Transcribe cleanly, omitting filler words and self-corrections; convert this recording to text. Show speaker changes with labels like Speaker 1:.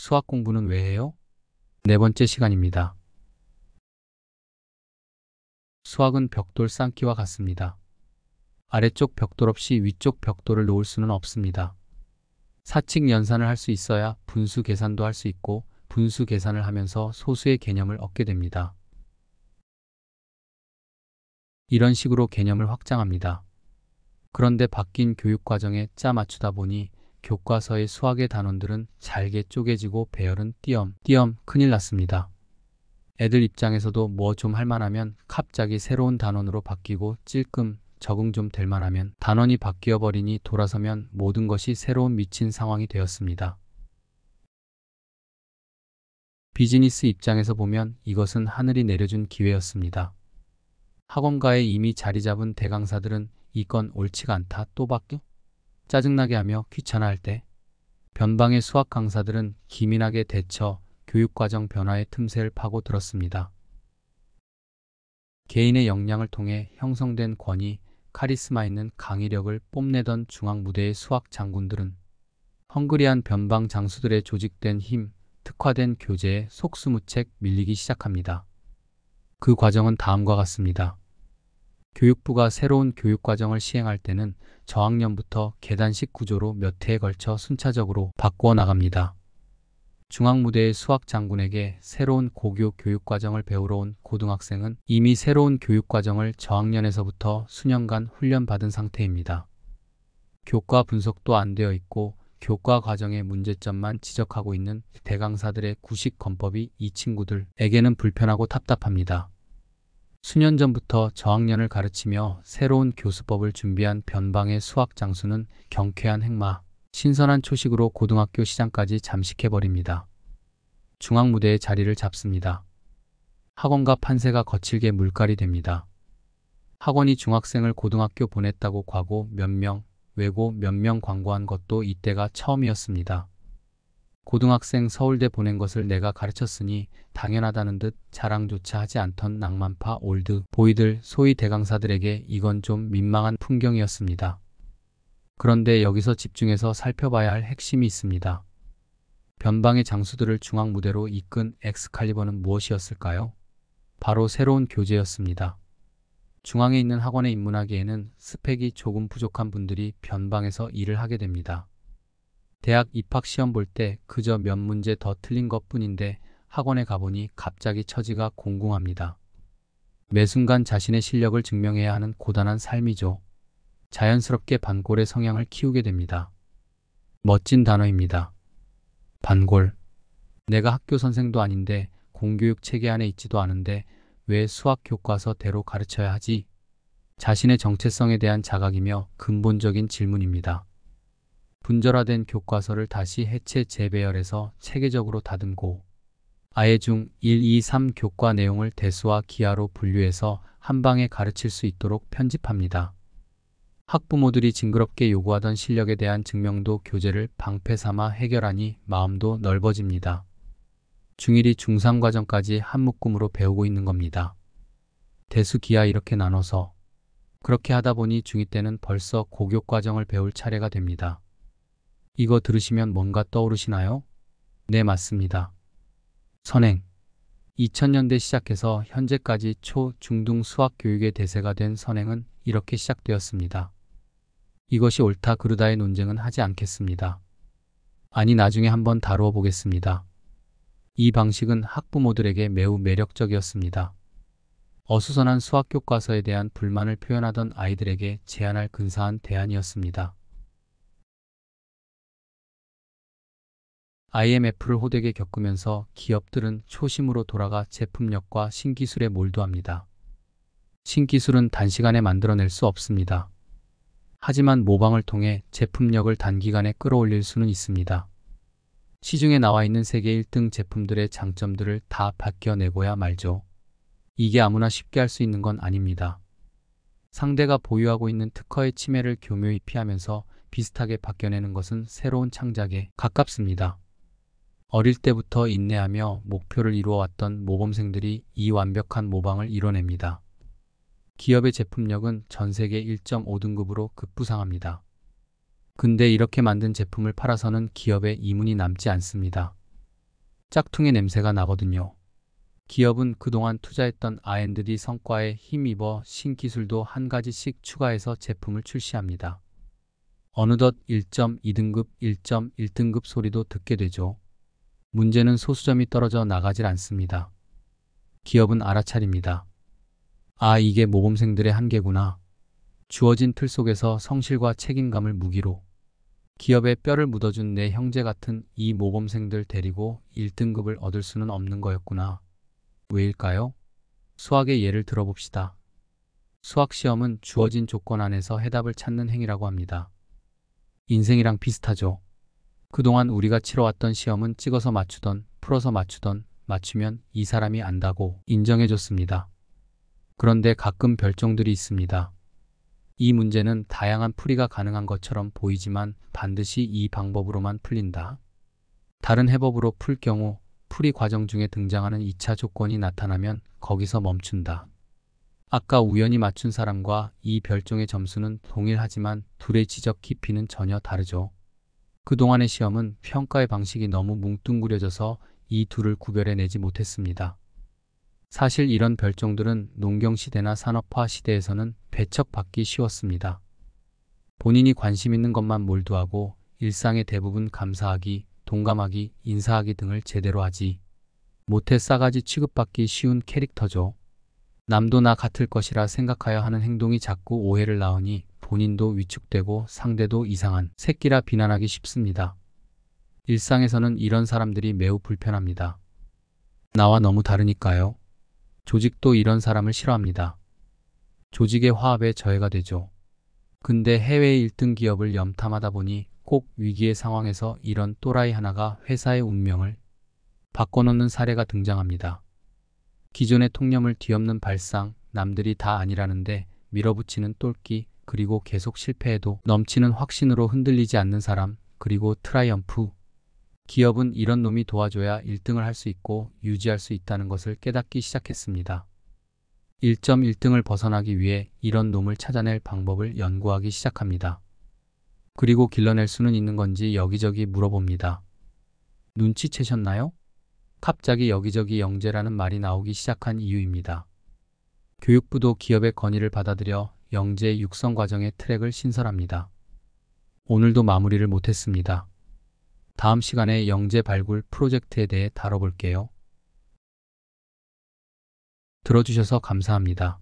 Speaker 1: 수학 공부는 왜 해요? 네 번째 시간입니다. 수학은 벽돌 쌓기와 같습니다. 아래쪽 벽돌 없이 위쪽 벽돌을 놓을 수는 없습니다. 사칙 연산을 할 수 있어야 분수 계산도 할 수 있고 분수 계산을 하면서 소수의 개념을 얻게 됩니다. 이런 식으로 개념을 확장합니다. 그런데 바뀐 교육과정에 짜 맞추다 보니 교과서의 수학의 단원들은 잘게 쪼개지고 배열은 띄엄띄엄 큰일 났습니다. 애들 입장에서도 뭐 좀 할만하면 갑자기 새로운 단원으로 바뀌고 찔끔 적응 좀 될 만하면 단원이 바뀌어 버리니 돌아서면 모든 것이 새로운 미친 상황이 되었습니다. 비즈니스 입장에서 보면 이것은 하늘이 내려준 기회였습니다. 학원가에 이미 자리 잡은 대강사들은 이건 옳지가 않다 또 바뀌어? 짜증나게 하며 귀찮아할 때 변방의 수학 강사들은 기민하게 대처 교육과정 변화의 틈새를 파고 들었습니다. 개인의 역량을 통해 형성된 권위, 카리스마 있는 강의력을 뽐내던 중앙무대의 수학 장군들은 헝그리한 변방 장수들의 조직된 힘, 특화된 교재에 속수무책 밀리기 시작합니다. 그 과정은 다음과 같습니다. 교육부가 새로운 교육과정을 시행할 때는 저학년부터 계단식 구조로 몇 해에 걸쳐 순차적으로 바꾸어 나갑니다. 중앙무대의 수학 장군에게 새로운 고교 교육과정을 배우러 온 고등학생은 이미 새로운 교육과정을 저학년에서부터 수년간 훈련받은 상태입니다. 교과 분석도 안 되어 있고 교과 과정의 문제점만 지적하고 있는 대강사들의 구식 권법이 이 친구들에게는 불편하고 답답합니다. 수년 전부터 저학년을 가르치며 새로운 교수법을 준비한 변방의 수학 장수는 경쾌한 행마, 신선한 초식으로 고등학교 시장까지 잠식해버립니다. 중앙무대의 자리를 잡습니다. 학원과 판세가 거칠게 물갈이 됩니다. 학원이 중학생을 고등학교 보냈다고 과고 몇 명, 외고 몇 명 광고한 것도 이때가 처음이었습니다. 고등학생 서울대 보낸 것을 내가 가르쳤으니 당연하다는 듯 자랑조차 하지 않던 낭만파 올드 보이들 소위 대강사들에게 이건 좀 민망한 풍경이었습니다. 그런데 여기서 집중해서 살펴봐야 할 핵심이 있습니다. 변방의 장수들을 중앙무대로 이끈 엑스칼리버는 무엇이었을까요? 바로 새로운 교재였습니다. 중앙에 있는 학원에 입문하기에는 스펙이 조금 부족한 분들이 변방에서 일을 하게 됩니다. 대학 입학 시험 볼 때 그저 몇 문제 더 틀린 것뿐인데 학원에 가보니 갑자기 처지가 공공합니다. 매 순간 자신의 실력을 증명해야 하는 고단한 삶이죠. 자연스럽게 반골의 성향을 키우게 됩니다. 멋진 단어입니다. 반골. 내가 학교 선생도 아닌데 공교육 체계 안에 있지도 않은데 왜 수학 교과서대로 가르쳐야 하지? 자신의 정체성에 대한 자각이며 근본적인 질문입니다. 분절화된 교과서를 다시 해체 재배열해서 체계적으로 다듬고 아예 중 1, 2, 3 교과 내용을 대수와 기하로 분류해서 한 방에 가르칠 수 있도록 편집합니다. 학부모들이 징그럽게 요구하던 실력에 대한 증명도 교재를 방패 삼아 해결하니 마음도 넓어집니다. 중1이 중3 과정까지 한 묶음으로 배우고 있는 겁니다. 대수 기하 이렇게 나눠서 그렇게 하다 보니 중2 때는 벌써 고교 과정을 배울 차례가 됩니다. 이거 들으시면 뭔가 떠오르시나요? 네, 맞습니다. 선행. 2000년대 시작해서 현재까지 초, 중등 수학 교육의 대세가 된 선행은 이렇게 시작되었습니다. 이것이 옳다 그르다의 논쟁은 하지 않겠습니다. 아니, 나중에 한번 다루어 보겠습니다. 이 방식은 학부모들에게 매우 매력적이었습니다. 어수선한 수학 교과서에 대한 불만을 표현하던 아이들에게 제안할 근사한 대안이었습니다. IMF를 호되게 겪으면서 기업들은 초심으로 돌아가 제품력과 신기술에 몰두합니다. 신기술은 단시간에 만들어낼 수 없습니다. 하지만 모방을 통해 제품력을 단기간에 끌어올릴 수는 있습니다. 시중에 나와 있는 세계 1등 제품들의 장점들을 다 밝혀내고야 말죠. 이게 아무나 쉽게 할 수 있는 건 아닙니다. 상대가 보유하고 있는 특허의 침해를 교묘히 피하면서 비슷하게 바뀌어내는 것은 새로운 창작에 가깝습니다. 어릴 때부터 인내하며 목표를 이루어왔던 모범생들이 이 완벽한 모방을 이뤄냅니다. 기업의 제품력은 전 세계 1.5등급으로 급부상합니다. 근데 이렇게 만든 제품을 팔아서는 기업에 이문이 남지 않습니다. 짝퉁의 냄새가 나거든요. 기업은 그동안 투자했던 R&D 성과에 힘입어 신기술도 한 가지씩 추가해서 제품을 출시합니다. 어느덧 1.2등급, 1.1등급 소리도 듣게 되죠. 문제는 소수점이 떨어져 나가질 않습니다. 기업은 알아차립니다. 아, 이게 모범생들의 한계구나. 주어진 틀 속에서 성실과 책임감을 무기로 기업의 뼈를 묻어준 내 형제 같은 이 모범생들 데리고 1등급을 얻을 수는 없는 거였구나. 왜일까요? 수학의 예를 들어봅시다. 수학 시험은 주어진 조건 안에서 해답을 찾는 행위라고 합니다. 인생이랑 비슷하죠. 그동안 우리가 치러왔던 시험은 찍어서 맞추던, 풀어서 맞추던, 맞추면 이 사람이 안다고 인정해줬습니다. 그런데 가끔 별종들이 있습니다. 이 문제는 다양한 풀이가 가능한 것처럼 보이지만 반드시 이 방법으로만 풀린다. 다른 해법으로 풀 경우 풀이 과정 중에 등장하는 2차 조건이 나타나면 거기서 멈춘다. 아까 우연히 맞춘 사람과 이 별종의 점수는 동일하지만 둘의 지적 깊이는 전혀 다르죠. 그동안의 시험은 평가의 방식이 너무 뭉뚱그려져서 이 둘을 구별해내지 못했습니다. 사실 이런 별종들은 농경시대나 산업화 시대에서는 배척받기 쉬웠습니다. 본인이 관심 있는 것만 몰두하고 일상의 대부분 감사하기, 동감하기, 인사하기 등을 제대로 하지 못해 싸가지 취급받기 쉬운 캐릭터죠. 남도 나 같을 것이라 생각하여 하는 행동이 자꾸 오해를 낳으니 본인도 위축되고 상대도 이상한 새끼라 비난하기 쉽습니다. 일상에서는 이런 사람들이 매우 불편합니다. 나와 너무 다르니까요. 조직도 이런 사람을 싫어합니다. 조직의 화합에 저해가 되죠. 근데 해외 1등 기업을 염탐하다 보니 꼭 위기의 상황에서 이런 또라이 하나가 회사의 운명을 바꿔놓는 사례가 등장합니다. 기존의 통념을 뒤엎는 발상, 남들이 다 아니라는데 밀어붙이는 똘끼, 그리고 계속 실패해도 넘치는 확신으로 흔들리지 않는 사람, 그리고 트라이엄프. 기업은 이런 놈이 도와줘야 1등을 할 수 있고 유지할 수 있다는 것을 깨닫기 시작했습니다. 1.1등을 벗어나기 위해 이런 놈을 찾아낼 방법을 연구하기 시작합니다. 그리고 길러낼 수는 있는 건지 여기저기 물어봅니다. 눈치채셨나요? 갑자기 여기저기 영재라는 말이 나오기 시작한 이유입니다. 교육부도 기업의 건의를 받아들여 영재 육성 과정의 트랙을 신설합니다. 오늘도 마무리를 못했습니다. 다음 시간에 영재 발굴 프로젝트에 대해 다뤄볼게요. 들어주셔서 감사합니다.